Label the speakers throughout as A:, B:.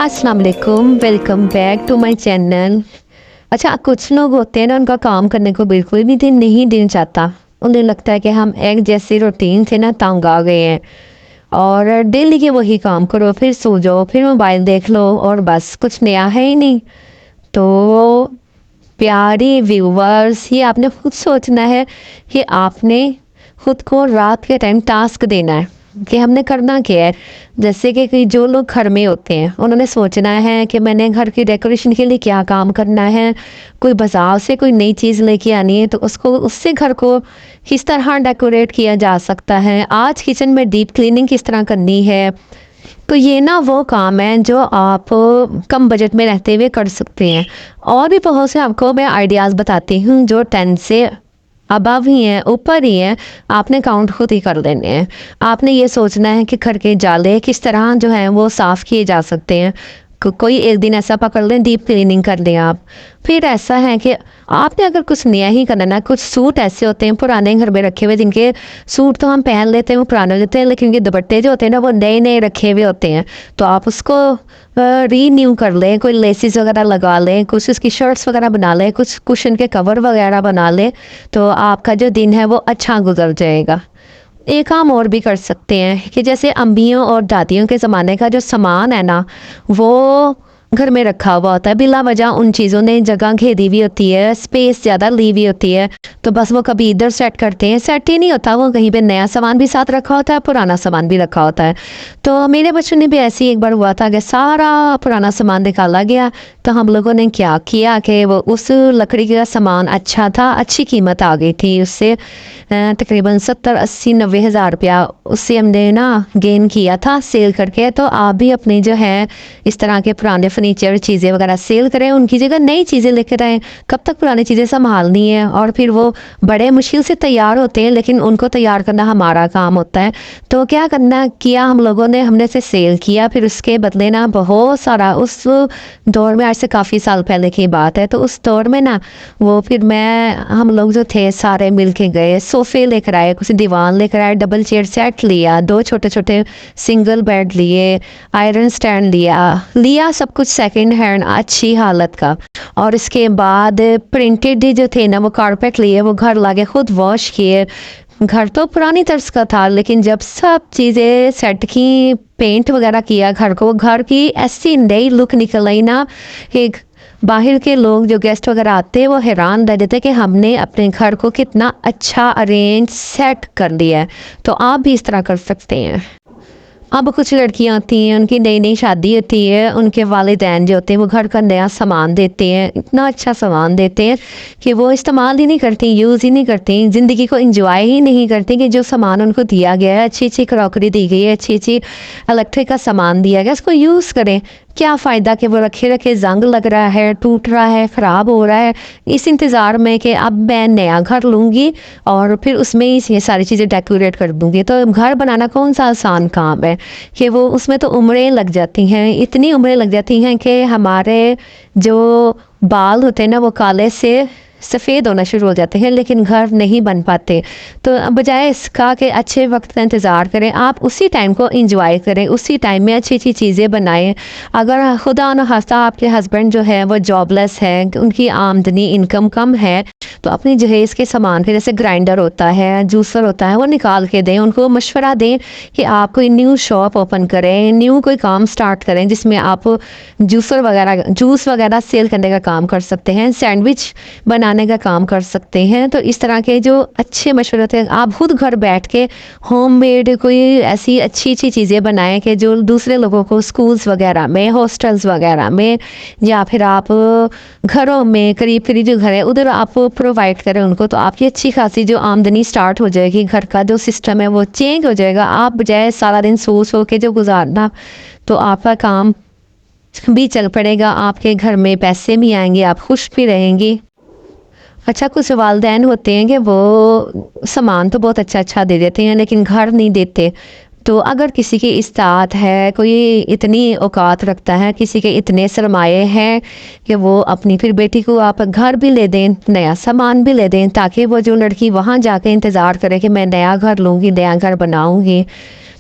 A: अस्सलाम वालेकुम, welcome back to my channel. अच्छा, कुछ लोग होते हैं ना, उनका काम करने को बिल्कुल भी दिन चाहता। उन्हें लगता है कि हम एक जैसी रूटीन से ना तंग आ गए हैं और डेली के वही काम करो, फिर सो जाओ, फिर मोबाइल देख लो और बस कुछ नया है ही नहीं। तो प्यारे व्यूवर्स, ये आपने खुद सोचना है कि आपने खुद को रात के टाइम टास्क देना है कि हमने करना क्या है। जैसे कि जो लोग घर में होते हैं उन्होंने सोचना है कि मैंने घर की डेकोरेशन के लिए क्या काम करना है। कोई बाजार से कोई नई चीज़ लेके आनी है तो उसको उससे घर को किस तरह डेकोरेट किया जा सकता है। आज किचन में डीप क्लीनिंग किस तरह करनी है। तो ये ना वो काम है जो आप कम बजट में रहते हुए कर सकते हैं। और भी बहुत से आपको मैं आइडियाज़ बताती हूँ जो 10 से अबव ही हैं, ऊपर ही हैं। आपने काउंट खुद ही कर लेने हैं। आपने ये सोचना है कि घर के जाले किस तरह जो है वो साफ़ किए जा सकते हैं। कोई एक दिन ऐसा पकड़ लें, डीप क्लीनिंग कर लें आप। फिर ऐसा है कि आपने अगर कुछ नया ही करना ना, कुछ सूट ऐसे होते हैं पुराने घर में रखे हुए, जिनके सूट तो हम पहन लेते हैं, वो पुराने होते हैं, लेकिन ये दुपट्टे जो होते हैं ना वो नए नए रखे हुए होते हैं। तो आप उसको रीन्यू कर लें, कोई लेसिस वगैरह लगा लें, कुछ उसकी शर्ट्स वगैरह बना लें, कुछ कुशन के कवर वगैरह बना लें, तो आपका जो दिन है वो अच्छा गुजर जाएगा। एक काम और भी कर सकते हैं कि जैसे अम्मियों और दादियों के ज़माने का जो सामान है ना, वो घर में रखा हुआ होता है बिला वजह। उन चीज़ों ने जगह घेरी हुई होती है, स्पेस ज़्यादा ली हुई होती है, तो बस वो कभी इधर सेट करते हैं, सेट ही नहीं होता। वो कहीं पे नया सामान भी साथ रखा होता है, पुराना सामान भी रखा होता है। तो मेरे बच्चों ने भी ऐसे ही एक बार हुआ था कि सारा पुराना सामान निकाला गया। तो हम लोगों ने क्या किया कि वो उस लकड़ी का सामान अच्छा था, अच्छी कीमत आ गई थी उससे, तकरीबन 70-80-90 हज़ार रुपया उससे हमने ना गेन किया था सेल करके। तो आप भी अपने जो है इस तरह के पुराने फर्नीचर चीज़ें वगैरह सेल करें, उनकी जगह नई चीज़ें लेकर आएँ। कब तक पुरानी चीज़ें संभालनी है, और फिर वो बड़े मुश्किल से तैयार होते हैं, लेकिन उनको तैयार करना हमारा काम होता है। तो क्या करना किया हम लोगों ने, हमने से सेल किया, फिर उसके बदले ना बहुत सारा, उस दौर में आज से काफ़ी साल पहले की बात है, तो उस दौर में ना वो फिर हम लोग जो थे सारे मिल के गए, सोफ़े लेकर आए, कुछ दीवान लेकर आए, डबल चेयर सेट लिया, 2 छोटे छोटे सिंगल बेड लिए, आयरन स्टैंड लिया सब कुछ सेकंड हैंड अच्छी हालत का। और इसके बाद प्रिंटेड जो थे ना वो कारपेट लिए, वो घर लाके खुद वॉश किए। घर तो पुरानी तर्ज का था, लेकिन जब सब चीज़ें सेट की, पेंट वगैरह किया घर को, घर की ऐसी नई लुक निकल आई ना, एक बाहर के लोग जो गेस्ट वगैरह आते वो हैरान रह जाते कि हमने अपने घर को कितना अच्छा अरेंज सेट कर लिया है। तो आप भी इस तरह कर सकते हैं। अब कुछ लड़कियां होती हैं, उनकी नई नई शादी होती है, उनके वालिदैन जो होते हैं वो घर का नया सामान देते हैं, इतना अच्छा सामान देते हैं कि वो इस्तेमाल ही नहीं करती, यूज़ ही नहीं करती, ज़िंदगी को इंजॉय ही नहीं करती कि जो सामान उनको दिया गया है, अच्छी अच्छी क्रॉकरी दी गई है, अच्छी अच्छी इलेक्ट्रिक का सामान दिया गया, उसको यूज़ करें। क्या फ़ायदा कि वो रखे रखे जंग लग रहा है, टूट रहा है, ख़राब हो रहा है, इस इंतज़ार में कि अब मैं नया घर लूँगी और फिर उसमें ही ये सारी चीज़ें डेकोरेट कर दूँगी। तो घर बनाना कौन सा आसान काम है कि वो उसमें तो उम्रें लग जाती हैं, इतनी उम्रें लग जाती हैं कि हमारे जो बाल होते हैं ना वो काले से सफ़ेद होना शुरू हो जाते हैं, लेकिन घर नहीं बन पाते। तो बजाय इसका कि अच्छे वक्त का इंतज़ार करें, आप उसी टाइम को इंजॉय करें, उसी टाइम में अच्छी अच्छी चीज़ें बनाएं। अगर खुदा न खास्ता आपके हस्बैंड जो है वो जॉबलेस है, उनकी आमदनी इनकम कम है, तो अपनी जहेज़ के सामान के जैसे ग्राइंडर होता है, जूसर होता है, वो निकाल के दें, उनको मशवरा दें कि आप कोई न्यू शॉप ओपन करें, न्यू कोई काम स्टार्ट करें जिसमें आप जूस वगैरह सेल करने का काम कर सकते हैं, सैंडविच बनाने का काम कर सकते हैं। तो इस तरह के जो अच्छे मशवरे होते हैं, आप खुद घर बैठ के होममेड कोई ऐसी अच्छी अच्छी चीज़ें बनाएं कि जो दूसरे लोगों को स्कूल्स वगैरह में, हॉस्टल्स वगैरह में, या फिर आप घरों में करीब करीब जो घर है उधर आप प्रोवाइड करें उनको। तो आपकी अच्छी खासी जो आमदनी स्टार्ट हो जाएगी, घर का जो सिस्टम है वो चेंज हो जाएगा। आप बजाय सारा दिन सो के जो गुजारना, तो आपका काम भी चल पड़ेगा, आपके घर में पैसे भी आएंगे, आप खुश भी रहेंगी। अच्छा, कुछ वालिदैन होते हैं कि वो सामान तो बहुत अच्छा अच्छा दे देते हैं लेकिन घर नहीं देते। तो अगर किसी की इस्तात है, कोई इतनी औकात रखता है, किसी के इतने सरमाए हैं कि वो अपनी फिर बेटी को आप घर भी ले दें, नया सामान भी ले दें, ताकि वो जो लड़की वहाँ जाके इंतज़ार करे कि मैं नया घर लूँगी, नया घर बनाऊँगी,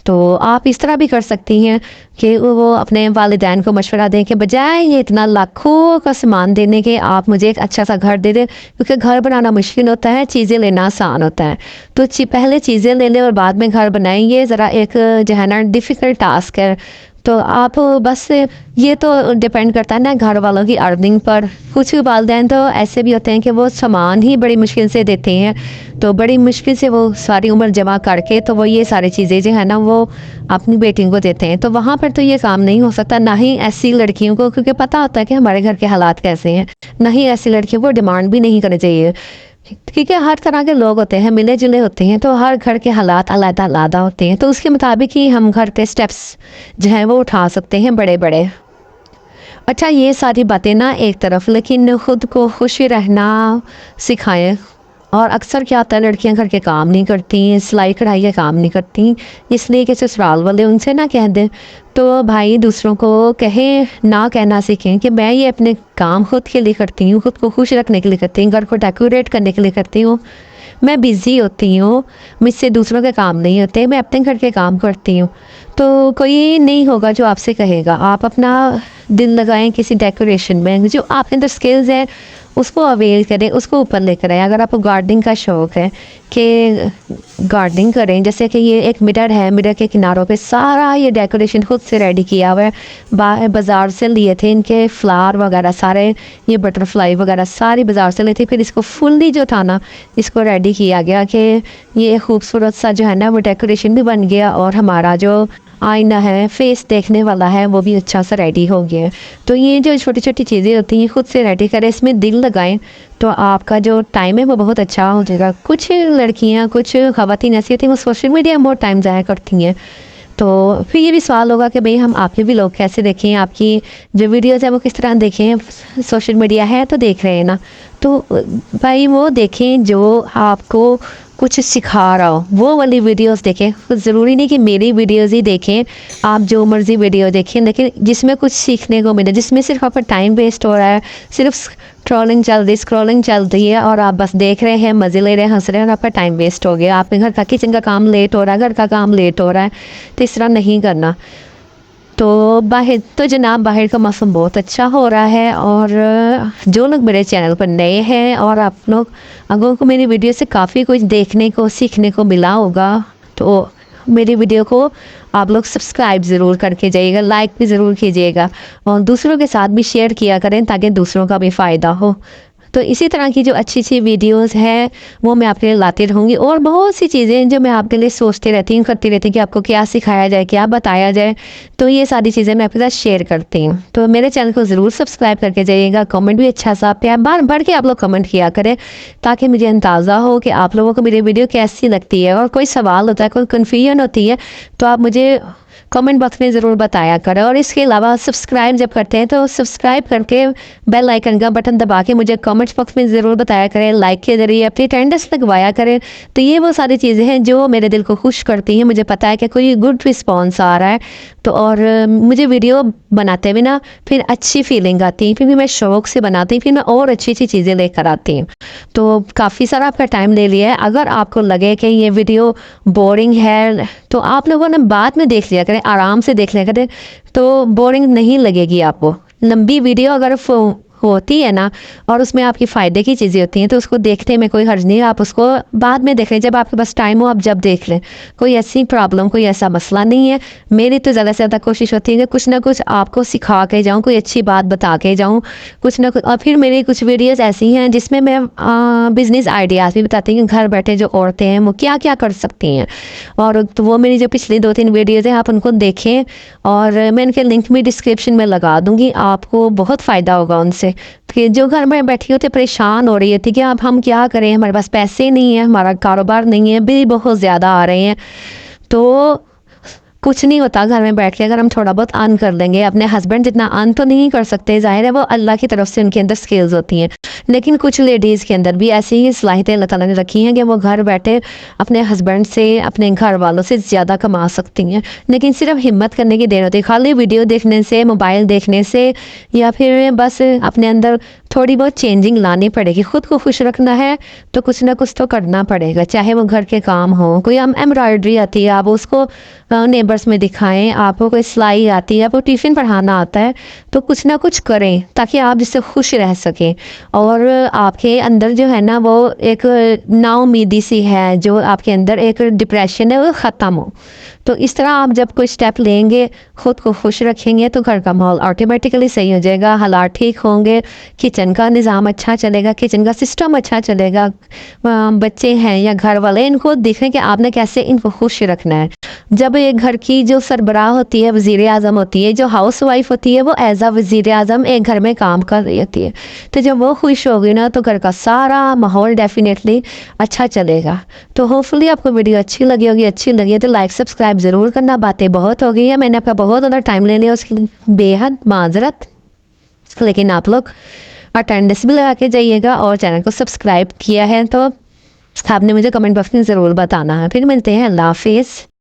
A: तो आप इस तरह भी कर सकती हैं कि वो अपने वालिदैन को मशवरा दें कि बजाय ये इतना लाखों का सामान देने के आप मुझे एक अच्छा सा घर दे दें, क्योंकि घर बनाना मुश्किल होता है, चीज़ें लेना आसान होता है। तो पहले चीज़ें ले लें और बाद में घर बनाएं, ये ज़रा एक जो है ना डिफ़िकल्ट टास्क है। तो आप बस ये तो डिपेंड करता है ना घर वालों की अर्निंग पर। कुछ वालिदैन तो ऐसे भी होते हैं कि वो सामान ही बड़ी मुश्किल से देते हैं, तो बड़ी मुश्किल से वो सारी उम्र जमा करके तो वो ये सारी चीज़ें जो है ना वो अपनी बेटियों को देते हैं। तो वहाँ पर तो ये काम नहीं हो सकता, ना ही ऐसी लड़कियों को, क्योंकि पता होता है कि हमारे घर के हालात कैसे हैं, ना ही ऐसी लड़कियों को डिमांड भी नहीं करनी चाहिए, क्योंकि हर तरह के लोग होते हैं, मिले जुले होते हैं, तो हर घर के हालात अलग अलग होते हैं, तो उसके मुताबिक ही हम घर के स्टेप्स जो हैं वो उठा सकते हैं बड़े बड़े। अच्छा, ये सारी बातें ना एक तरफ, लेकिन ख़ुद को खुश रहना सिखाएं। और अक्सर क्या होता है, लड़कियां घर के काम नहीं करती, सिलाई कढ़ाई के काम नहीं करती, इसलिए कि ससुराल वाले उनसे ना कह दें। तो भाई दूसरों को कहें, ना कहना सीखें कि मैं ये अपने काम खुद के लिए करती हूँ, खुद को खुश रखने के लिए करती हूँ, घर को डेकोरेट करने के लिए करती हूँ, मैं बिज़ी होती हूँ, मुझसे दूसरों के काम नहीं होते, मैं अपने घर के काम करती हूँ। तो कोई नहीं होगा जो आपसे कहेगा। आप अपना दिल लगाएं किसी डेकोरेशन में, जो आपके अंदर स्किल्स हैं उसको अवेल करें, उसको ऊपर लेकर आएं। अगर आपको गार्डनिंग का शौक़ है कि गार्डनिंग करें, जैसे कि ये एक मिरर है, मिरर के किनारों पे सारा ये डेकोरेशन खुद से रेडी किया हुआ है, बाज़ार से लिए थे इनके फ्लावर वगैरह सारे, ये बटरफ्लाई वगैरह सारी बाज़ार से लिए थे। फिर इसको फुल्ली जो था ना इसको रेडी किया गया कि ये खूबसूरत सा जो है ना वो डेकोरेशन भी बन गया, और हमारा जो आईना है, फेस देखने वाला है, वो भी अच्छा सा रेडी हो गया है। तो ये जो छोटी छोटी चीज़ें होती हैं खुद से रेडी करें, इसमें दिल लगाएं, तो आपका जो टाइम है वो बहुत अच्छा हो जाएगा। कुछ लड़कियां, कुछ ख़वातीन ऐसी होती हैं वो सोशल मीडिया में बहुत टाइम ज़ाया करती हैं, तो फिर ये भी सवाल होगा कि भाई हम आपके भी लोग कैसे देखें, आपकी जो वीडियोज़ है वो किस तरह देखें, सोशल मीडिया है तो देख रहे हैं ना, तो भाई वो देखें जो आपको कुछ सिखा रहा हो, वो वाली वीडियोस देखें। ज़रूरी नहीं कि मेरी वीडियोस ही देखें, आप जो मर्ज़ी वीडियो देखें, लेकिन जिसमें कुछ सीखने को मिले, जिसमें सिर्फ आपका टाइम वेस्ट हो रहा है, सिर्फ स्क्रॉलिंग चल रही है और आप बस देख रहे हैं, मज़े ले रहे हैं, हंस रहे हैं, और आपका टाइम वेस्ट हो गया, आपके घर का किचन का काम लेट हो रहा है, घर का काम लेट हो रहा है, तो इस तरह नहीं करना। तो जनाब बाहर का मौसम बहुत अच्छा हो रहा है, और जो लोग मेरे चैनल पर नए हैं और आप लोगों को मेरी वीडियो से काफ़ी कुछ देखने को सीखने को मिला होगा, तो मेरी वीडियो को आप लोग सब्सक्राइब ज़रूर करके जाइएगा, लाइक भी ज़रूर कीजिएगा, और दूसरों के साथ भी शेयर किया करें ताकि दूसरों का भी फ़ायदा हो। तो इसी तरह की जो अच्छी अच्छी वीडियोस हैं वो मैं आपके लिए लाती रहूँगी, और बहुत सी चीज़ें जो मैं आपके लिए सोचती रहती हूँ, करती रहती हूँ कि आपको क्या सिखाया जाए, क्या बताया जाए, तो ये सारी चीज़ें मैं आपके साथ शेयर करती हूँ। तो मेरे चैनल को ज़रूर सब्सक्राइब करके जाइएगा, कमेंट भी अच्छा सा प्यार बढ़ के आप लोग कमेंट किया करें, ताकि मुझे अंदाज़ा हो कि आप लोगों को मेरी वीडियो कैसी लगती है, और कोई सवाल होता है, कोई कन्फ्यूजन होती है, तो आप मुझे कमेंट बॉक्स में ज़रूर बताया करें। और इसके अलावा सब्सक्राइब जब करते हैं तो सब्सक्राइब करके बेल आइकन का बटन दबा के मुझे कमेंट्स बॉक्स में ज़रूर बताया करें, लाइक के ज़रिए अपनी अटेंडेंस लगवाया करें। तो ये वो सारी चीज़ें हैं जो मेरे दिल को खुश करती हैं, मुझे पता है कि कोई गुड रिस्पॉन्स आ रहा है, तो और मुझे वीडियो बनाते हुए ना फिर अच्छी फीलिंग आती है, फिर मैं शौक़ से बनाती हूँ, फिर मैं और अच्छी अच्छी चीज़ें लेकर आती हूँ। तो काफ़ी सारा आपका टाइम ले लिया है, अगर आपको लगे कि ये वीडियो बोरिंग है तो आप लोगों ने बाद में देख लिया करें, आराम से देख लिया करें, तो बोरिंग नहीं लगेगी आपको। लंबी वीडियो अगर होती है ना और उसमें आपकी फ़ायदे की चीज़ें होती हैं तो उसको देखने में कोई हर्ज नहीं है, आप उसको बाद में देख लें, जब आपके पास टाइम हो आप जब देख लें, कोई ऐसी प्रॉब्लम, कोई ऐसा मसला नहीं है। मेरी तो ज़्यादा से ज़्यादा कोशिश होती है कि कुछ ना कुछ आपको सिखा के जाऊँ, कोई अच्छी बात बता के जाऊँ, कुछ ना कुछ। और फिर मेरी कुछ वीडियोस ऐसी हैं जिसमें मैं बिज़नेस आइडियाज़ भी बताती हूँ, घर बैठे जो औरतें हैं वो क्या क्या कर सकती हैं, और तो वो मेरी जो पिछली 2-3 वीडियोज़ हैं आप उनको देखें, और मैं इनके लिंक भी डिस्क्रिप्शन में लगा दूँगी, आपको बहुत फ़ायदा होगा उनसे। कि जो घर में बैठी होती परेशान हो रही थी कि अब हम क्या करें, हमारे पास पैसे नहीं है, हमारा कारोबार नहीं है, बिल बहुत ज़्यादा आ रहे हैं, तो कुछ नहीं होता घर में बैठ के अगर हम थोड़ा बहुत अर्न कर लेंगे। अपने हस्बैंड जितना अर्न तो नहीं कर सकते, ज़ाहिर है वो अल्लाह की तरफ से उनके अंदर स्किल्स होती हैं, लेकिन कुछ लेडीज़ के अंदर भी ऐसी ही सलाहियतें अल्लाह ताला ने रखी हैं कि वो घर बैठे अपने हस्बैंड से, अपने घर वालों से ज़्यादा कमा सकती हैं। लेकिन सिर्फ हिम्मत करने की देर होती है। खाली वीडियो देखने से, मोबाइल देखने से, या फिर बस अपने अंदर थोड़ी बहुत चेंजिंग लानी पड़ेगी। ख़ुद को खुश रखना है तो कुछ ना कुछ तो करना पड़ेगा, चाहे वो घर के काम हो। कोई हम एम्ब्रॉयडरी आती है, आप उसको नेबर्स में दिखाएं। आपको कोई सिलाई आती है, आपको टिफ़िन पढ़ाना आता है, तो कुछ ना कुछ करें ताकि आप जिससे खुश रह सकें। और आपके अंदर जो है ना वो एक नाउमीदी सी है, जो आपके अंदर एक डिप्रेशन है, वो ख़त्म हो। तो इस तरह आप जब कोई स्टेप लेंगे, ख़ुद को खुश रखेंगे, तो घर का माहौल ऑटोमेटिकली सही हो जाएगा, हालात ठीक होंगे, किचन का निज़ाम अच्छा चलेगा, किचन का सिस्टम अच्छा चलेगा। बच्चे हैं या घर वाले, इनको देखें कि आपने कैसे इनको खुश रखना है। जब एक घर की जो सरबराह होती है, वज़ीर आज़म होती है, जो हाउस वाइफ होती है, वो एज़ आ वज़ीर आज़म एक घर में काम कर रही होती है, तो जब वो खुश होगी ना, तो घर का सारा माहौल डेफिनेटली अच्छा चलेगा। तो होपफुली आपको वीडियो अच्छी लगी होगी। अच्छी लगी है तो लाइक सब्सक्राइब ज़रूर करना। बातें बहुत हो गई है, मैंने आपका बहुत ज़्यादा टाइम ले लिया, उसके लिए बेहद माजरत। लेकिन आप लोग अटेंडेंस भी लगा के जाइएगा, और चैनल को सब्सक्राइब किया है तो आपने मुझे कमेंट बॉक्स में ज़रूर बताना है। फिर मिलते हैं, अल्लाह हाफिज़।